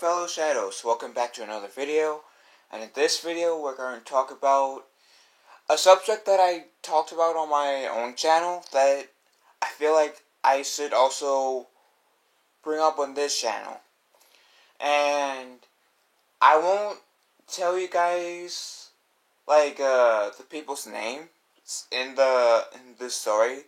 fellow shadows, welcome back to another video, and in this video we're going to talk about a subject that I talked about on my own channel that I feel like I should also bring up on this channel. And I won't tell you guys the people's name in this story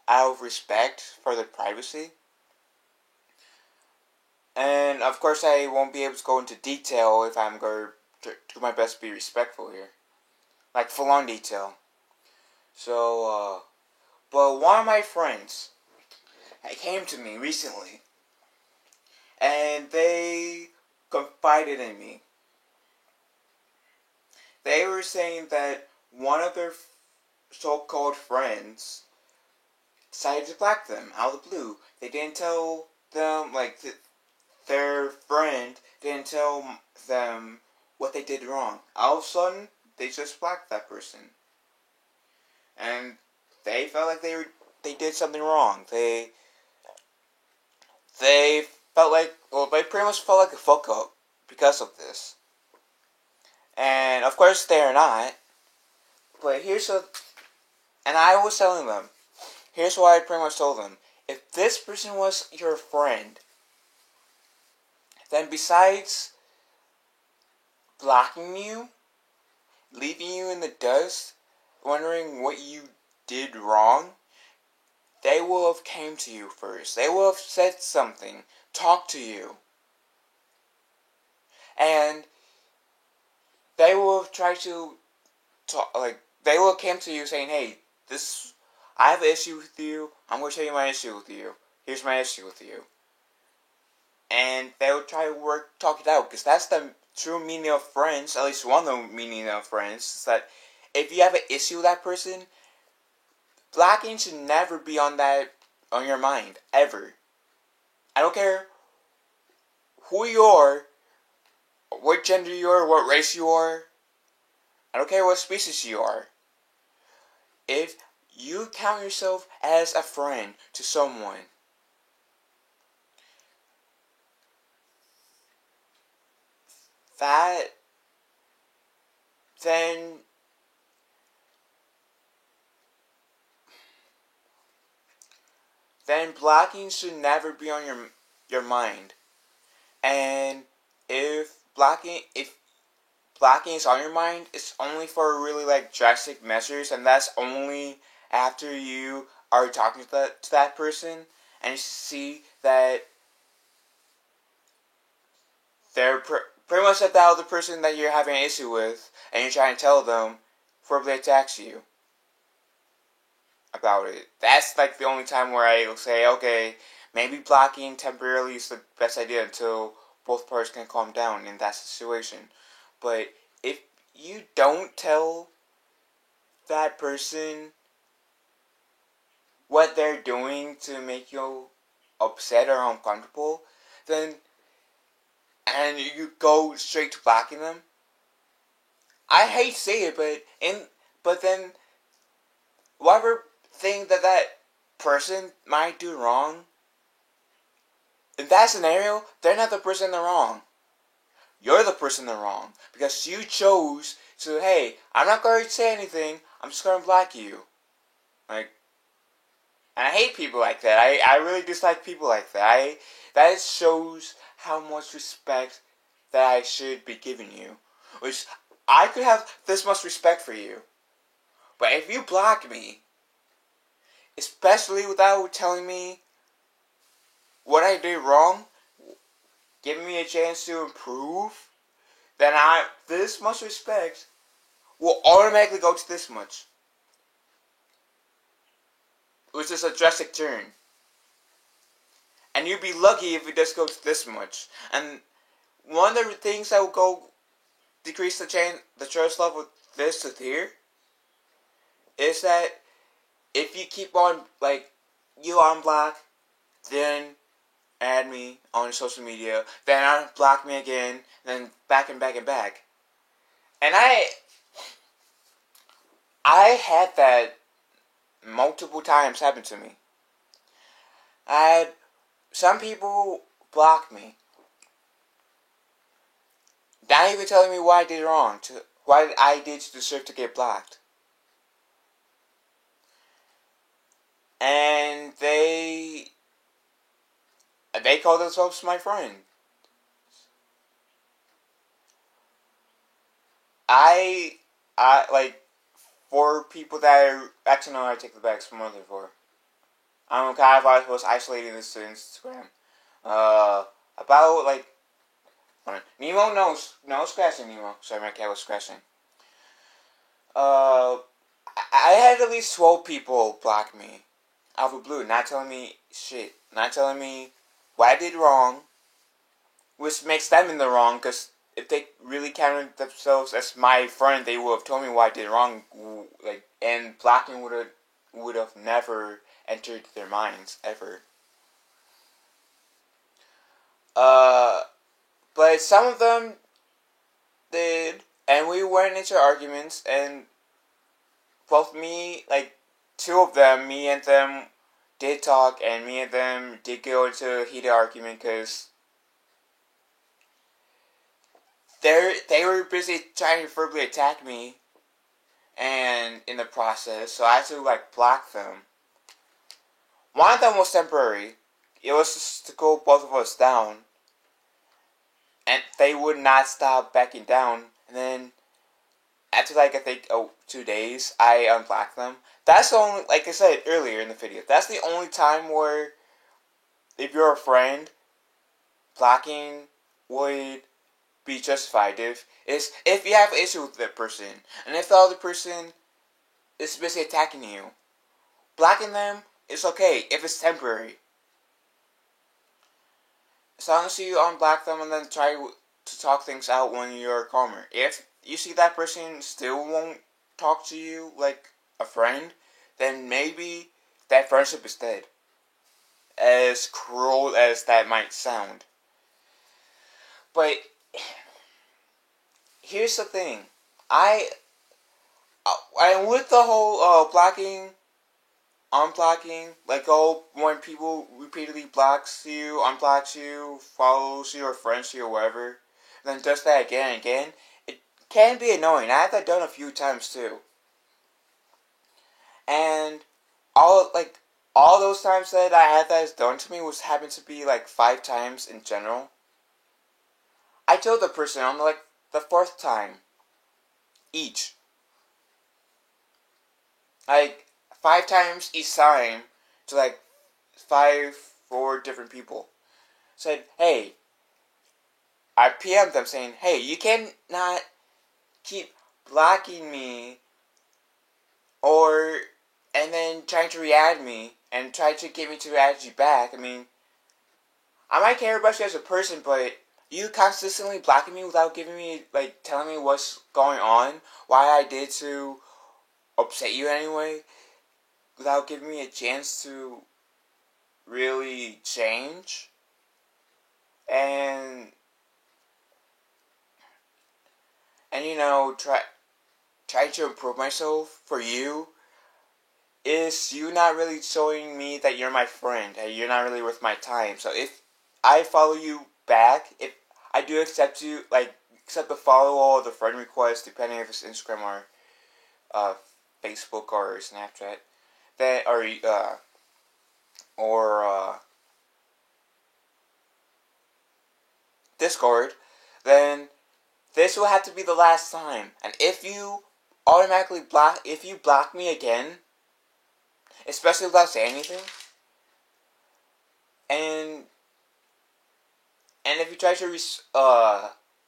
out of respect for their privacy. And of course I won't be able to go into detail if I'm going to do my best to be respectful here. Like full on detail. So, but one of my friends came to me recently and they confided in me. They were saying that one of their so-called friends decided to block them out of the blue. They didn't tell them, their friend didn't tell them what they did wrong. All of a sudden, they just blocked that person. And they felt like they did something wrong. They felt like, they pretty much felt like a fuck up because of this. And of course they are not. But and I was telling them, here's what I pretty much told them. If this person was your friend, then besides blocking you, leaving you in the dust, wondering what you did wrong, they will have came to you first. They will have said something, talked to you. And they will have tried to talk, they will have came to you saying, hey, I have an issue with you, I'm going to tell you my issue with you. Here's my issue with you. And they will try to talk it out, because that's the true meaning of friends, at least one of the meaning of friends, is that if you have an issue with that person, blocking should never be on your mind, ever. I don't care who you are, what gender you are, what race you are, I don't care what species you are. If you count yourself as a friend to someone, then blocking should never be on your mind. And if blocking is on your mind, it's only for really drastic measures, and that's only after you are talking to that person and you see that they're pretty much that other person that you're having an issue with, and you're trying to tell them before they attacks you about it. That's the only time where I will say, okay, maybe blocking temporarily is the best idea until both parties can calm down in that situation. But if you don't tell that person what they're doing to make you upset or uncomfortable, and you go straight to blocking them, I hate to say it, but then whatever thing that person might do wrong, in that scenario, they're not the person in the wrong. You're the person in the wrong. Because you chose to, hey, I'm not going to say anything, I'm just going to block you. And I hate people like that. I really dislike people like that. That shows how much respect that I should be giving you. Which, I could have this much respect for you. But if you block me, especially without telling me what I did wrong, giving me a chance to improve, then this much respect will automatically go to this much. Which is a drastic turn. And you'd be lucky if it just goes this much. And one of the things that will decrease the trust level with this to here is that if you keep on, you unblock, then add me on your social media, then unblock me again, then back and back and back. And I had that multiple times happen to me. Some people block me not even telling me what I did wrong, what I did to deserve to get blocked. And they call themselves my friend. I like, for people that are, actually no, I take the back some other for. I'm kind of, I was isolating this to Instagram. About like, Nemo no scratching Nemo. Sorry, my cat was scratching. I had at least 12 people block me out of the blue, not telling me shit, not telling me what I did wrong, which makes them in the wrong, because if they really counted themselves as my friend, they would have told me what I did wrong, like, and blocking would have never entered their minds, ever. But some of them did, and we went into arguments, and both me, like, two of them, me and them did talk, and me and them did go into a heated argument, because they were busy trying to verbally attack me, and in the process, so I had to, like, block them. One of them was temporary. It was just to cool both of us down, and they would not stop backing down, and then after, like, I think 2 days, I unblocked them. That's the only, like I said earlier in the video, that's the only time where, if you're a friend, blocking would be justified. If you have an issue with that person, and if the other person is basically attacking you, blocking them is okay if it's temporary. As long as you unblock them and then try to talk things out when you're calmer. If you see that person still won't talk to you like a friend, then maybe that friendship is dead. As cruel as that might sound. But here's the thing. I with the whole blocking, unblocking, like, when people repeatedly blocks you, unblocks you, follows you, or friends you, or whatever, and then does that again and again, it can be annoying. I had that done a few times too. And all those times that I had that done to me was happened to be like 5 times in general. I told the person on like the 4th time each. Like 5 times each time to like 4 different people. Said, hey, I PM'd them saying, hey, you cannot keep blocking me and then trying to re-add me and try to get me to add you back. I mean, I might care about you as a person, but you consistently blocking me without giving me, like, telling me what's going on, why I did to upset you anyway, without giving me a chance to really change, and you know, try to improve myself for you, is you not really showing me that you're my friend, that you're not really worth my time. So if I follow you back, if I do accept you, like, accept the follow or the friend request, depending if it's Instagram or Facebook or Snapchat, that or Discord, then this will have to be the last time. And if you block me again, especially without saying anything, and if you try to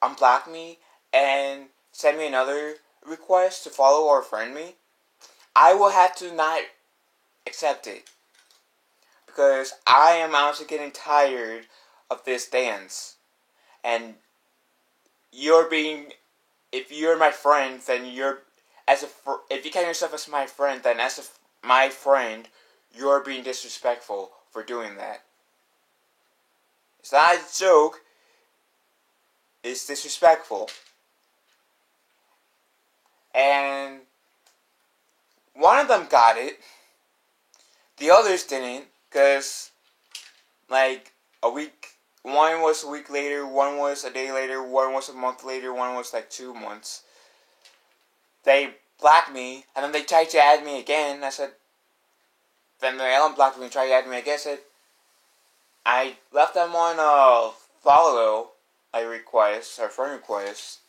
unblock me and send me another request to follow or friend me, I will have to not accept it, because I am honestly getting tired of this dance. And if you're my friend, then if you count yourself as my friend, then as my friend, you're being disrespectful for doing that. It's not a joke. It's disrespectful. And one of them got it. The others didn't, because like a week one was a week later, one was a day later, one was a month later, one was like 2 months. They blocked me, and then they tried to add me again. I said, then they unblocked me and tried to add me again. I said, I left them on a follow a request, or friend request,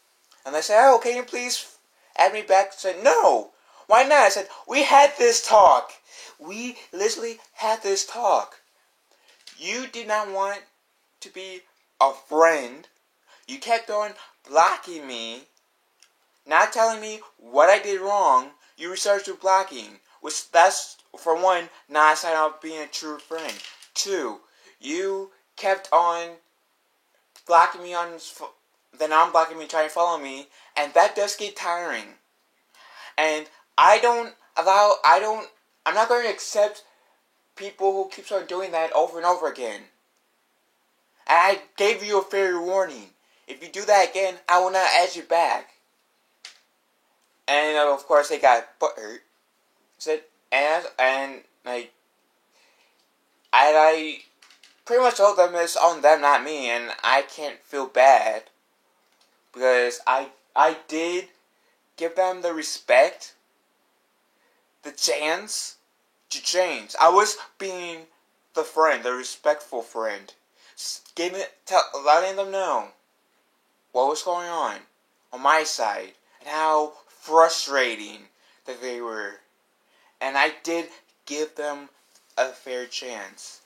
and they said, oh, can you please add me back? I said, no, why not? I said, we had this talk. We literally had this talk. You did not want to be a friend. You kept on blocking me, not telling me what I did wrong. You resorted to blocking, which that's, for one, not a sign of being a true friend. Two, you kept on blocking me on, then unblocking me, trying to follow me, and that does get tiring. And I'm not going to accept people who keeps on doing that over and over again. And I gave you a fair warning. If you do that again, I will not add you back. And of course they got butthurt. Said, and like, I pretty much told them it's on them, not me, and I can't feel bad because I did give them the respect, the chance to change. I was being the friend, the respectful friend, letting them know what was going on my side and how frustrating that they were. And I did give them a fair chance.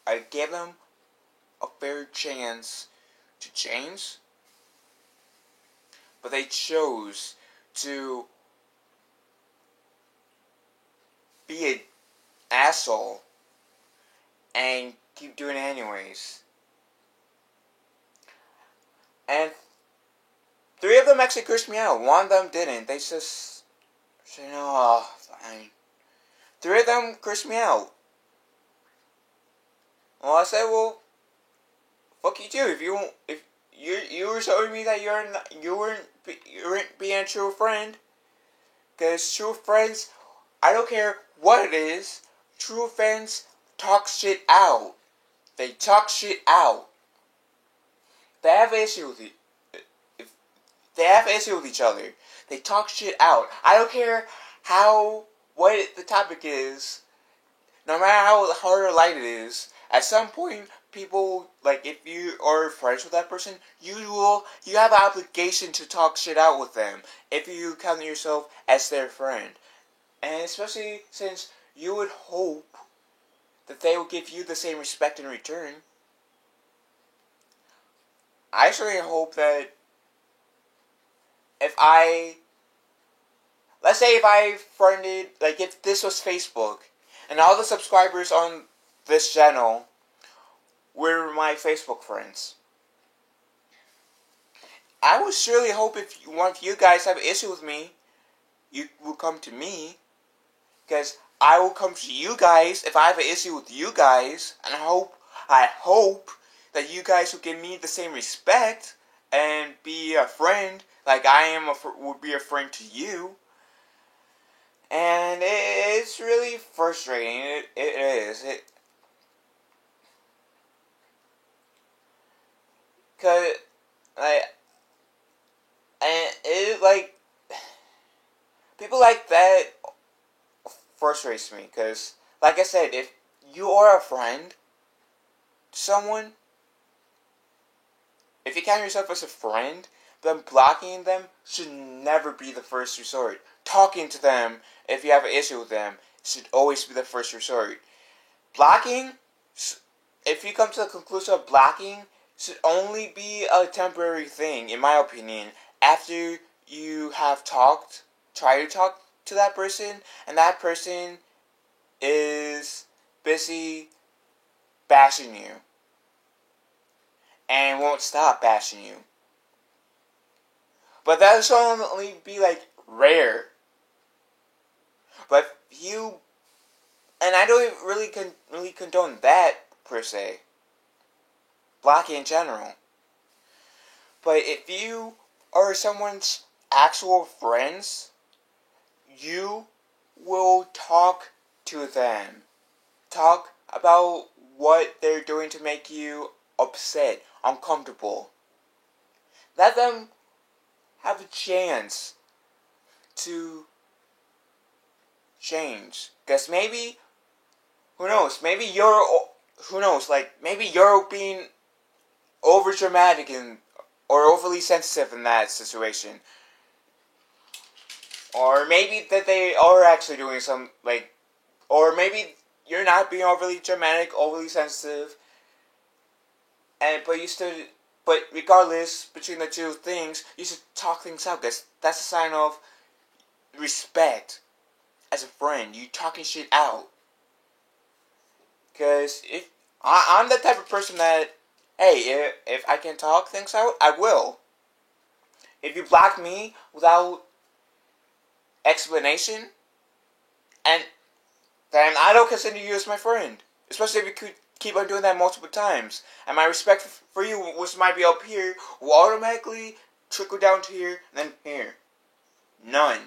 I gave them a fair chance to change, but they chose to be an asshole and keep doing it anyways. And 3 of them actually cursed me out. 1 of them didn't. They just said, oh, fine. 3 of them cursed me out. Well, I said, well, fuck you too. If you were showing me that you weren't being a true friend, because true friends, I don't care what it is, true friends talk shit out. They talk shit out. They have an issue with it. If they have an issue with each other, they talk shit out. I don't care what the topic is, no matter how hard or light it is. At some point, people, like, if you are friends with that person, you have an obligation to talk shit out with them if you count yourself as their friend. And especially since you would hope that they will give you the same respect in return. I actually hope that let's say if I friended, like if this was Facebook, and all the subscribers on this channel were my Facebook friends, I would surely hope if one of you guys have an issue with me, you will come to me, because I will come to you guys if I have an issue with you guys, and I hope that you guys will give me the same respect and be a friend like I would be a friend to you. And it's really frustrating. It is. Cause people like that frustrates me. Cause like I said, if you are a friend to someone, if you count yourself as a friend, then blocking them should never be the first resort. Talking to them, if you have an issue with them, should always be the first resort. Blocking, if you come to the conclusion of blocking, should only be a temporary thing, in my opinion, after you have try to talk to that person, and that person is busy bashing you, and won't stop bashing you. But that should only be, like, rare. But and I don't really condone that, per se. Blocking in general. But if you are someone's actual friends, you will talk to them. Talk about what they're doing to make you upset, uncomfortable. Let them have a chance to change. Because maybe, who knows, maybe you're being over dramatic or overly sensitive in that situation. Or maybe that they are actually doing or maybe you're not being overly dramatic, overly sensitive, but regardless, between the two things, you should talk things out. That's a sign of respect as a friend. You talking shit out. Because I'm the type of person that, hey, if I can talk things out, I will. If you block me without explanation, and then I don't consider you as my friend. Especially if you could keep on doing that multiple times. And my respect for you, which might be up here, will automatically trickle down to here, and then here. None.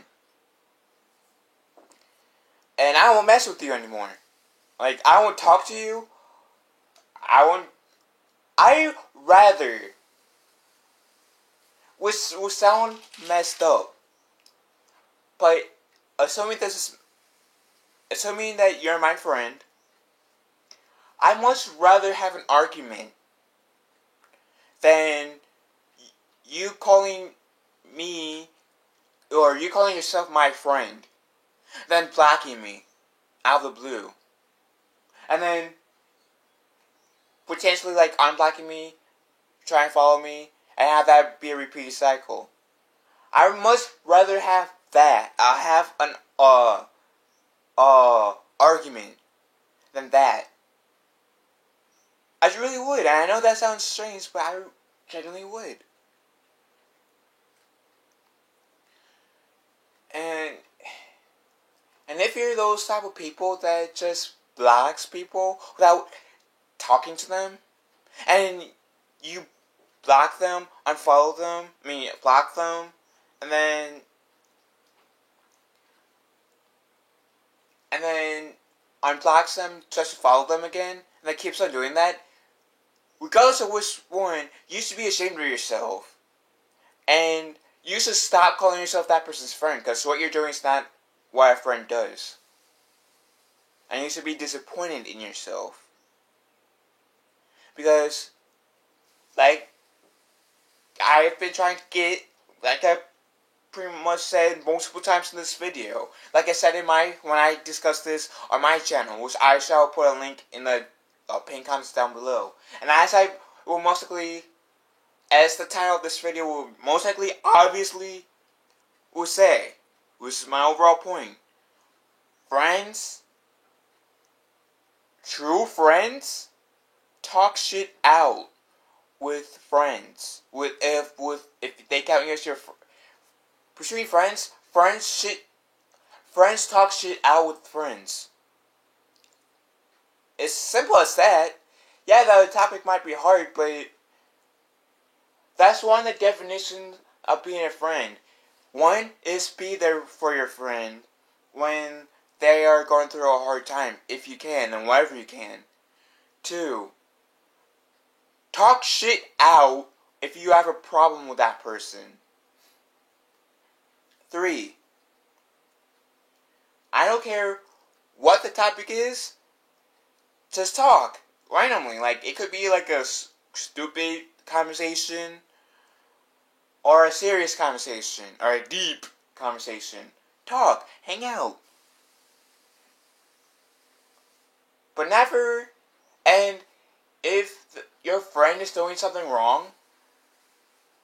And I won't mess with you anymore. Like, I won't talk to you. I rather, which will sound messed up, but assuming that you're my friend, I much rather have an argument than you calling me, or you calling yourself my friend, than blocking me out of the blue. And then potentially unblocking me, try and follow me, and have that be a repeated cycle. I would much rather have that. I'll have an argument than that. I really would, and I know that sounds strange, but I genuinely would. And if you're those type of people that just blocks people without talking to them, and you block them, block them, and then unblocks them just to follow them again, and then keeps on doing that, regardless of which one, you should be ashamed of yourself. And you should stop calling yourself that person's friend, because what you're doing is not what a friend does. And you should be disappointed in yourself. Because, I've been trying to get, I pretty much said multiple times in this video. Like I said when I discussed this on my channel, which I shall put a link in the pinned comments down below. And as the title of this video will most likely, obviously, will say, which is my overall point, friends, true friends, talk shit out with friends. If they count you as your between friends talk shit out with friends. It's simple as that. Yeah, the topic might be hard, but that's one of the definitions of being a friend. One is be there for your friend when they are going through a hard time, if you can, and whatever you can. 2, talk shit out if you have a problem with that person. 3, I don't care what the topic is, just talk randomly. It could be a stupid conversation, or a serious conversation, or a deep conversation. Talk, hang out. But never, and if your friend is doing something wrong,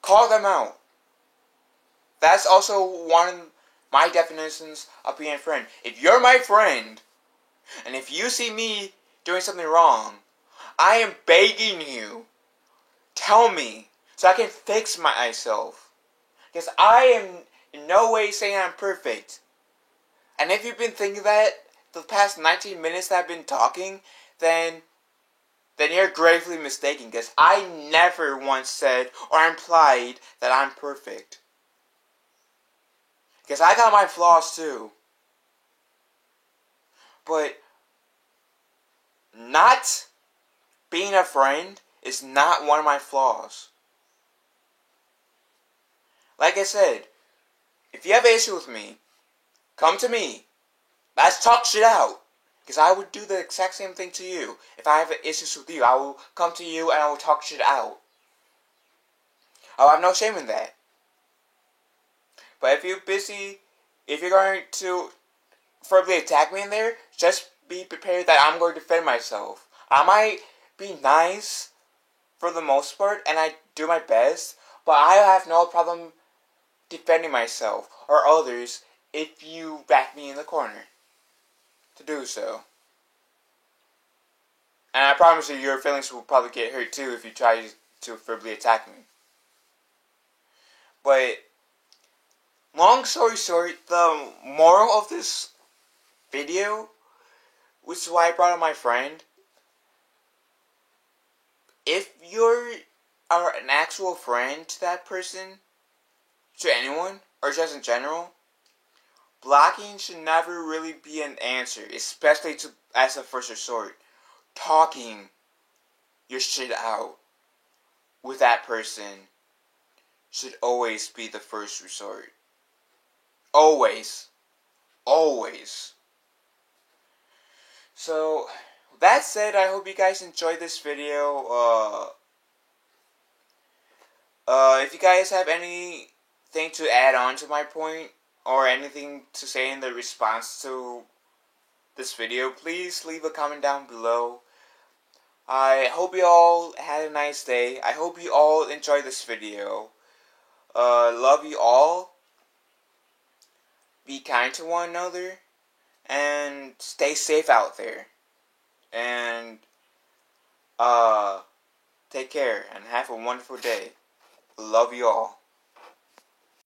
call them out. That's also one of my definitions of being a friend. If you're my friend, and if you see me doing something wrong, I am begging you, tell me, so I can fix myself. Because I am in no way saying I'm perfect. And if you've been thinking that the past 19 minutes that I've been talking, then you're gravely mistaken. Because I never once said or implied that I'm perfect. Because I got my flaws too. But not being a friend is not one of my flaws. Like I said, if you have an issue with me, come to me. Let's talk shit out. Because I would do the exact same thing to you. If I have issues with you, I will come to you and I will talk shit out. I'll have no shame in that. But if if you're going to verbally attack me in there, just be prepared that I'm going to defend myself. I might be nice for the most part, and I do my best, but I have no problem defending myself or others if you back me in the corner to do so. And I promise you, your feelings will probably get hurt too if you try to verbally attack me. But, long story short, the moral of this video, which is why I brought up my friend, if you're an actual friend to that person, to anyone, or just in general, blocking should never really be an answer, especially as a first resort. Talking your shit out with that person should always be the first resort. Always. Always. So, that said, I hope you guys enjoyed this video. If you guys have anything to add on to my point, or anything to say in the response to this video, please leave a comment down below. I hope you all had a nice day. I hope you all enjoyed this video. Love you all. Be kind to one another. And stay safe out there. And, take care and have a wonderful day. Love you all.